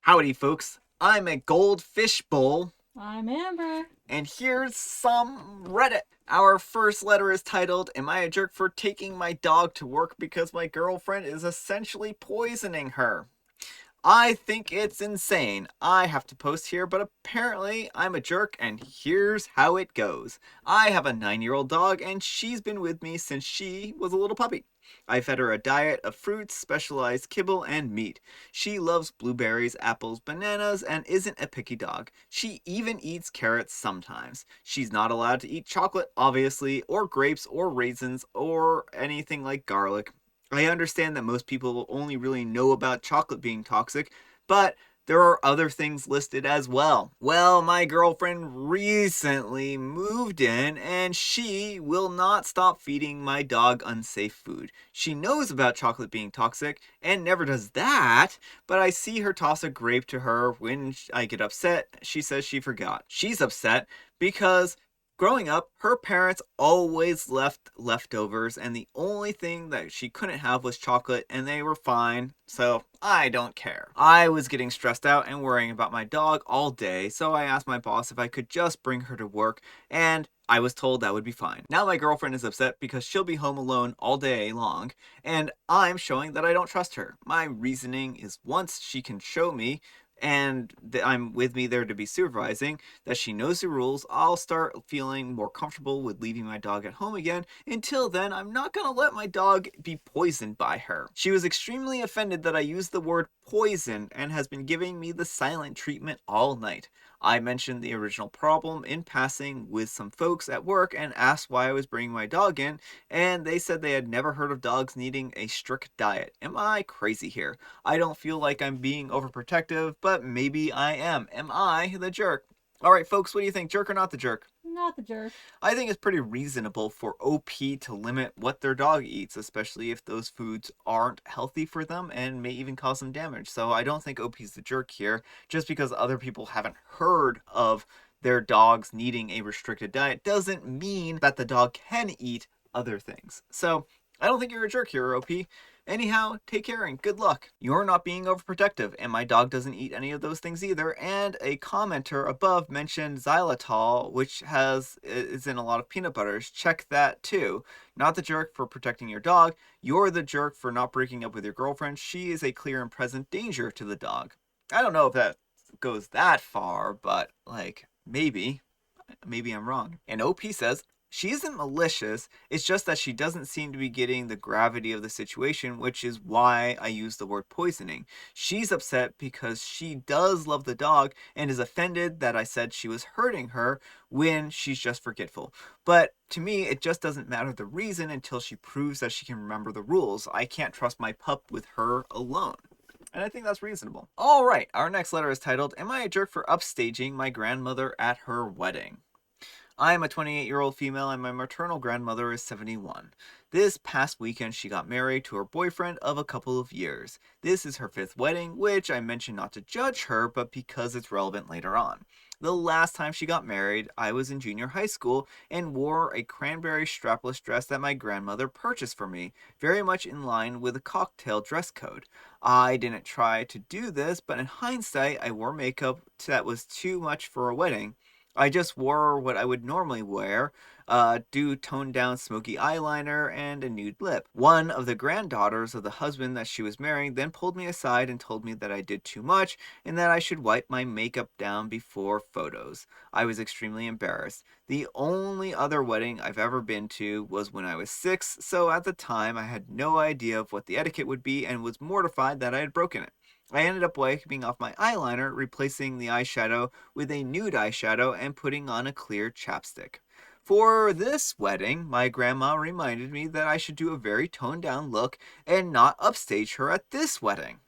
Howdy, folks. I'm a goldfish bowl, I'm Amber. and here's some Reddit. Our first letter is titled, Am I a jerk for taking my dog to work because my girlfriend is essentially poisoning her? I think it's insane. I have to post here, but apparently I'm a jerk, and here's how it goes. I have a 9-year-old dog, and she's been with me since she was a little puppy. I fed her a diet of fruits, specialized kibble, and meat. She loves blueberries, apples, bananas, and isn't a picky dog. She even eats carrots sometimes. She's not allowed to eat chocolate, obviously, or grapes, or raisins, or anything like garlic. I understand that most people only really know about chocolate being toxic, but there are other things listed as well. Well, my girlfriend recently moved in and she will not stop feeding my dog unsafe food. She knows about chocolate being toxic and never does that, but I see her toss a grape to her when I get upset. She says she forgot. She's upset because growing up, her parents always left leftovers, and the only thing that she couldn't have was chocolate, and they were fine, so I don't care. I was getting stressed out and worrying about my dog all day, so I asked my boss if I could just bring her to work, and I was told that would be fine. Now my girlfriend is upset because she'll be home alone all day long, and I'm showing that I don't trust her. My reasoning is once she can show me and I'm with me there to be supervising, that she knows the rules, I'll start feeling more comfortable with leaving my dog at home again. Until then, I'm not going to let my dog be poisoned by her. She was extremely offended that I used the word poison and has been giving me the silent treatment all night. I mentioned the original problem in passing with some folks at work and asked why I was bringing my dog in, and they said they had never heard of dogs needing a strict diet. Am I crazy here? I don't feel like I'm being overprotective, but maybe I am. Am I the jerk? Alright, folks, what do you think? Jerk or not the jerk? Not the jerk. I think it's pretty reasonable for OP to limit what their dog eats, especially if those foods aren't healthy for them and may even cause them damage. So I don't think OP's the jerk here. Just because other people haven't heard of their dogs needing a restricted diet doesn't mean that the dog can eat other things. So I don't think you're a jerk here, OP. Anyhow, take care and good luck. You're not being overprotective, and my dog doesn't eat any of those things either. And a commenter above mentioned xylitol, which is in a lot of peanut butters. Check that too. Not the jerk for protecting your dog. You're the jerk for not breaking up with your girlfriend. She is a clear and present danger to the dog. I don't know if that goes that far, but like maybe I'm wrong. And OP says, she isn't malicious, it's just that she doesn't seem to be getting the gravity of the situation, which is why I use the word poisoning. She's upset because she does love the dog and is offended that I said she was hurting her when she's just forgetful. But to me, it just doesn't matter the reason until she proves that she can remember the rules. I can't trust my pup with her alone. And I think that's reasonable. All right, our next letter is titled, Am I a jerk for upstaging my grandmother at her wedding? I am a 28-year-old female and my maternal grandmother is 71. This past weekend she got married to her boyfriend of a couple of years. This is her 5th wedding, which I mention not to judge her, but because it's relevant later on. The last time she got married, I was in junior high school and wore a cranberry strapless dress that my grandmother purchased for me, very much in line with a cocktail dress code. I didn't try to do this, but in hindsight, I wore makeup that was too much for a wedding. I just wore what I would normally wear, do toned down smoky eyeliner and a nude lip. One of the granddaughters of the husband that she was marrying then pulled me aside and told me that I did too much and that I should wipe my makeup down before photos. I was extremely embarrassed. The only other wedding I've ever been to was when I was 6, so at the time I had no idea of what the etiquette would be and was mortified that I had broken it. I ended up wiping off my eyeliner, replacing the eyeshadow with a nude eyeshadow, and putting on a clear chapstick. For this wedding, my grandma reminded me that I should do a very toned down look and not upstage her at this wedding.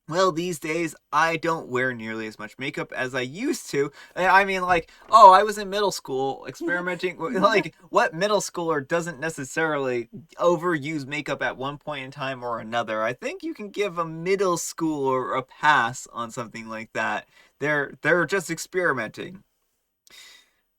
Well, these days, I don't wear nearly as much makeup as I used to. I mean, like, oh, I was in middle school experimenting. Like, what middle schooler doesn't necessarily overuse makeup at one point in time or another? I think you can give a middle schooler a pass on something like that. They're just experimenting.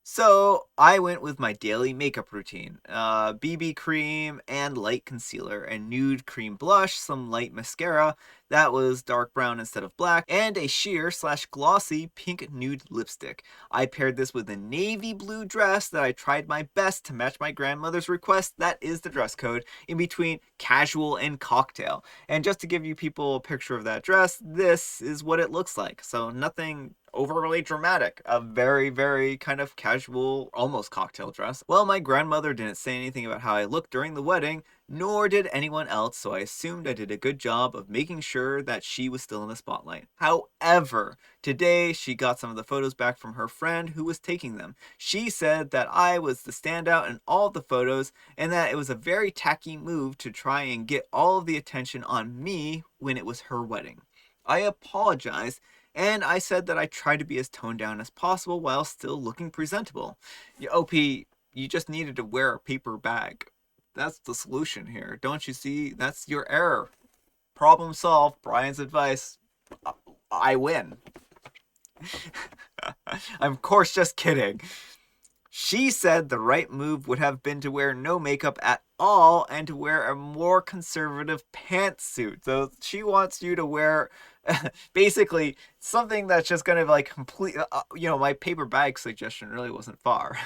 So I went with my daily makeup routine, BB cream and light concealer, and nude cream blush, some light mascara. that was dark brown instead of black, and a sheer/glossy pink nude lipstick. I paired this with a navy blue dress that I tried my best to match my grandmother's request. That is the dress code, in between casual and cocktail. And just to give you people a picture of that dress, this is what it looks like. So nothing overly dramatic. A very, very kind of casual, almost cocktail dress. Well, my grandmother didn't say anything about how I looked during the wedding, nor did anyone else, so I assumed I did a good job of making sure that she was still in the spotlight. However, today she got some of the photos back from her friend who was taking them. She said that I was the standout in all of the photos and that it was a very tacky move to try and get all of the attention on me when it was her wedding. I apologized and I said that I tried to be as toned down as possible while still looking presentable. OP, you just needed to wear a paper bag. That's the solution here. Don't you see? That's your error. Problem solved. Brian's advice. I win. I'm of course just kidding. She said the right move would have been to wear no makeup at all and to wear a more conservative pantsuit. So she wants you to wear basically something that's just going to like complete, my paper bag suggestion really wasn't far.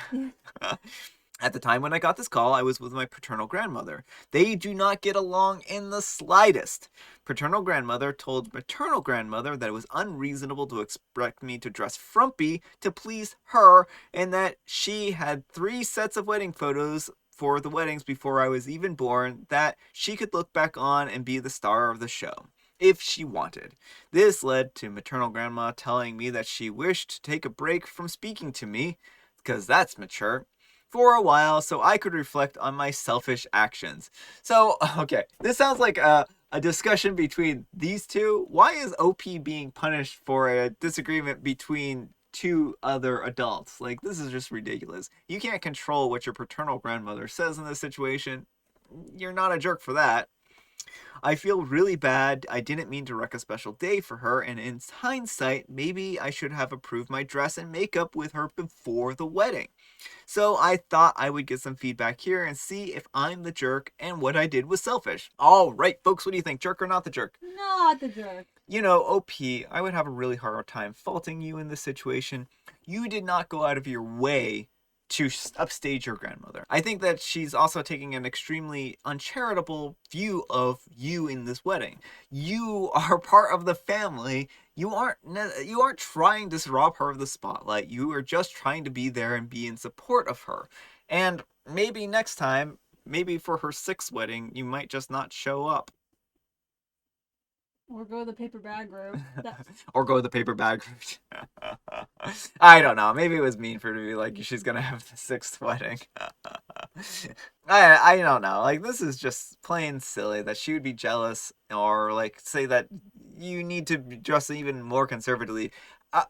At the time when I got this call, I was with my paternal grandmother. They do not get along in the slightest. Paternal grandmother told maternal grandmother that it was unreasonable to expect me to dress frumpy to please her, and that she had 3 sets of wedding photos for the weddings before I was even born that she could look back on and be the star of the show, if she wanted. This led to maternal grandma telling me that she wished to take a break from speaking to me, because that's mature, for a while so I could reflect on my selfish actions. So, okay, this sounds like a discussion between these two. Why is OP being punished for a disagreement between 2 other adults? Like, this is just ridiculous. You can't control what your paternal grandmother says in this situation. You're not a jerk for that. I feel really bad. I didn't mean to wreck a special day for her, and in hindsight, maybe I should have approved my dress and makeup with her before the wedding. So I thought I would get some feedback here and see if I'm the jerk and what I did was selfish. All right, folks, what do you think? Jerk or not the jerk? Not the jerk. OP, I would have a really hard time faulting you in this situation. You did not go out of your way to upstage your grandmother. I think that she's also taking an extremely uncharitable view of you in this wedding. You are part of the family. You aren't trying to rob her of the spotlight. You are just trying to be there and be in support of her. And maybe next time, maybe for her 6th wedding, you might just not show up. Or go the paper bag route. Or go the paper bag route. I don't know. Maybe it was mean for her to be like, she's gonna have the 6th wedding. I don't know. Like, this is just plain silly that she would be jealous or like say that you need to dress even more conservatively.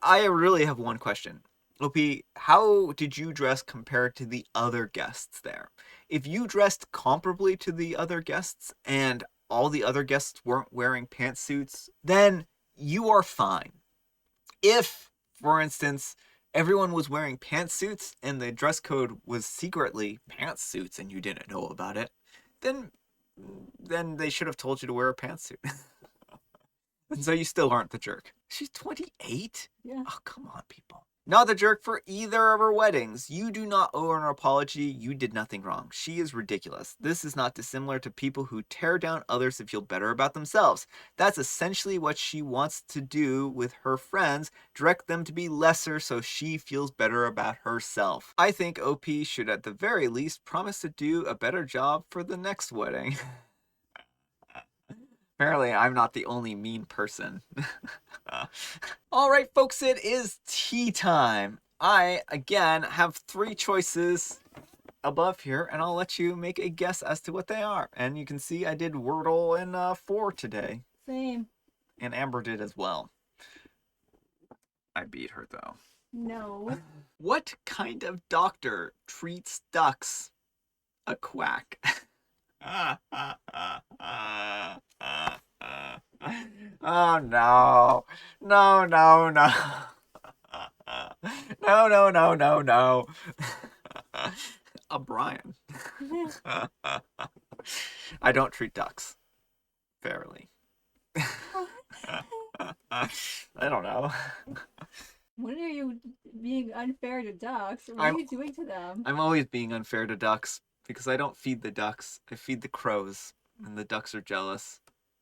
I really have one question. OP, how did you dress compared to the other guests there? If you dressed comparably to the other guests and all the other guests weren't wearing pantsuits, then you are fine. If, for instance, everyone was wearing pantsuits and the dress code was secretly pantsuits and you didn't know about it, then they should have told you to wear a pantsuit. And so you still aren't the jerk. She's 28? Yeah. Oh, come on, people. Not the jerk for either of her weddings. You do not owe her an apology. You did nothing wrong. She is ridiculous. This is not dissimilar to people who tear down others to feel better about themselves. That's essentially what she wants to do with her friends, direct them to be lesser so she feels better about herself. I think OP should at the very least promise to do a better job for the next wedding. Apparently, I'm not the only mean person. All right, folks, it is tea time. I, again, have 3 choices above here, and I'll let you make a guess as to what they are. And you can see I did Wordle in 4 today. Same. And Amber did as well. I beat her, though. No. What kind of doctor treats ducks? A quack. Oh no. No, no, no. No, no, no, no, no. Brian. I don't treat ducks fairly. I don't know. When are you being unfair to ducks? What are I'm you doing to them? I'm always being unfair to ducks because I don't feed the ducks. I feed the crows, and the ducks are jealous.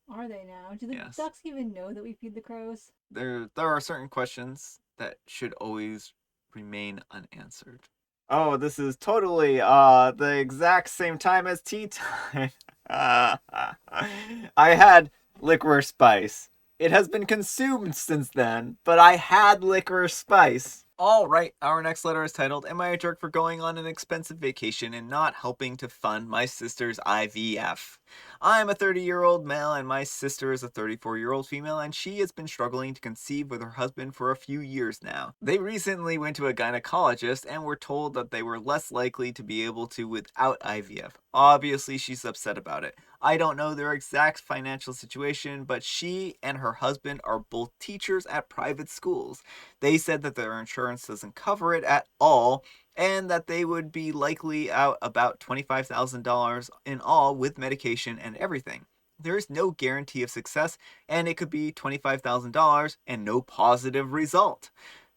Are they now? Do the Yes. ducks even know that we feed the crows? There are certain questions that should always remain unanswered. Oh, this is totally the exact same time as tea time. I had licorice spice. It has been consumed since then, but I had licorice spice. All right, our next letter is titled, Am I a jerk for going on an expensive vacation and not helping to fund my sister's IVF? I'm a 30-year-old male and my sister is a 34-year-old female, and she has been struggling to conceive with her husband for a few years now. They recently went to a gynecologist and were told that they were less likely to be able to without IVF. Obviously, she's upset about it. I don't know their exact financial situation, but she and her husband are both teachers at private schools. They said that their insurance doesn't cover it at all, and that they would be likely out about $25,000 in all with medication and everything. There is no guarantee of success, and it could be $25,000 and no positive result.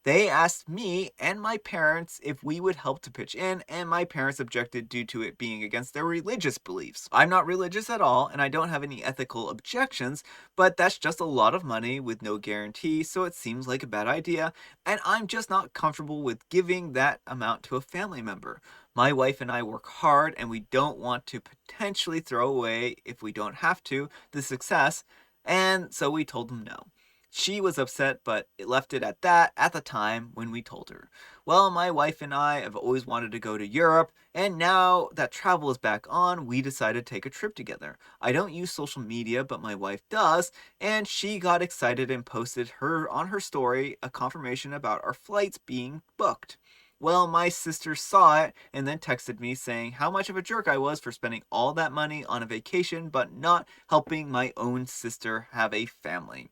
They asked me and my parents if we would help to pitch in, and my parents objected due to it being against their religious beliefs. I'm not religious at all, and I don't have any ethical objections, but that's just a lot of money with no guarantee, so it seems like a bad idea, and I'm just not comfortable with giving that amount to a family member. My wife and I work hard, and we don't want to potentially throw away, if we don't have to, the success, and so we told them no. She was upset, but it left it at that at the time when we told her. Well, my wife and I have always wanted to go to Europe, and now that travel is back on, we decided to take a trip together. I don't use social media, but my wife does, and she got excited and posted her on her story a confirmation about our flights being booked. Well, my sister saw it and then texted me saying how much of a jerk I was for spending all that money on a vacation but not helping my own sister have a family.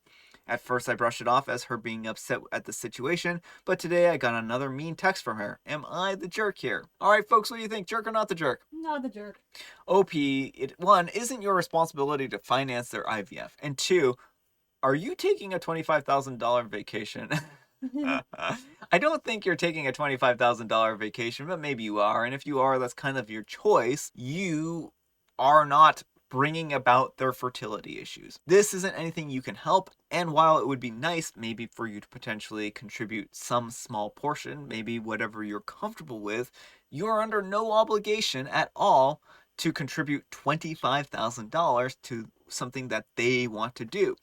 At first, I brushed it off as her being upset at the situation, but today I got another mean text from her. Am I the jerk here? Alright, folks, what do you think? Jerk or not the jerk? Not the jerk. OP, it one, isn't your responsibility to finance their IVF. And two, are you taking a $25,000 vacation? I don't think you're taking a $25,000 vacation, but maybe you are. And if you are, that's kind of your choice. You are not bringing about their fertility issues. This isn't anything you can help. And while it would be nice maybe for you to potentially contribute some small portion, maybe whatever you're comfortable with, you are under no obligation at all to contribute $25,000 to something that they want to do.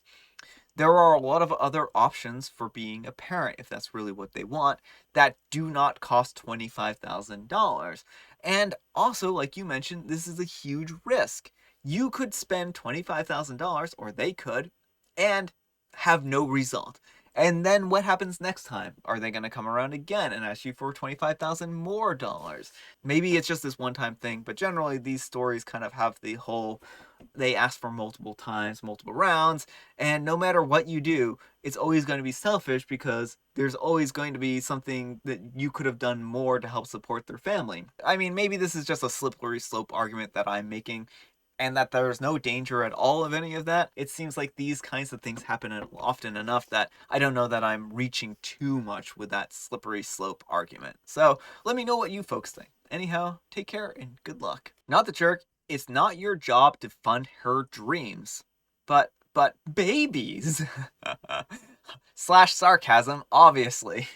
There are a lot of other options for being a parent if that's really what they want that do not cost $25,000. And also, like you mentioned, this is a huge risk. You could spend $25,000, or they could, and have no result. And then what happens next time? Are they going to come around again and ask you for 25,000 more dollars? Maybe it's just this one time thing, but generally these stories kind of have the whole they ask for multiple times, multiple rounds, and no matter what you do, it's always going to be selfish because there's always going to be something that you could have done more to help support their family. I mean, maybe this is just a slippery slope argument that I'm making, and that there's no danger at all of any of that. It seems like these kinds of things happen often enough that I don't know that I'm reaching too much with that slippery slope argument. So let me know what you folks think. Anyhow, take care and good luck. Not the jerk. It's not your job to fund her dreams. But babies. Slash sarcasm, obviously.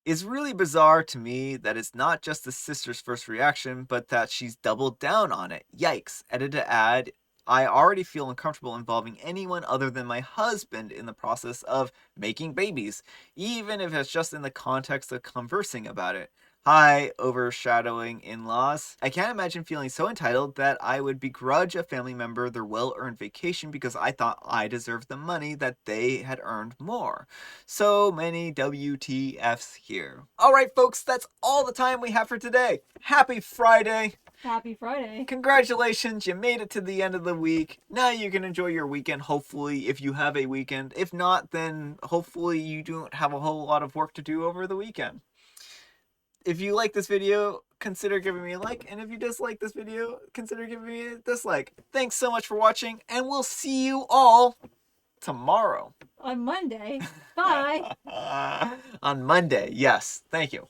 It's really bizarre to me that it's not just the sister's first reaction, but that she's doubled down on it. Yikes. Edit to add, I already feel uncomfortable involving anyone other than my husband in the process of making babies, even if it's just in the context of conversing about it. Hi, overshadowing in laws. I can't imagine feeling so entitled that I would begrudge a family member their well earned vacation because I thought I deserved the money that they had earned more. So many WTFs here. Alright, folks, that's all the time we have for today. Happy Friday! Happy Friday. Congratulations, you made it to the end of the week. Now you can enjoy your weekend, hopefully, if you have a weekend. If not, then hopefully you don't have a whole lot of work to do over the weekend. If you like this video, consider giving me a like. And if you dislike this video, consider giving me a dislike. Thanks so much for watching, and we'll see you all tomorrow. On Monday. Bye. On Monday, yes. Thank you.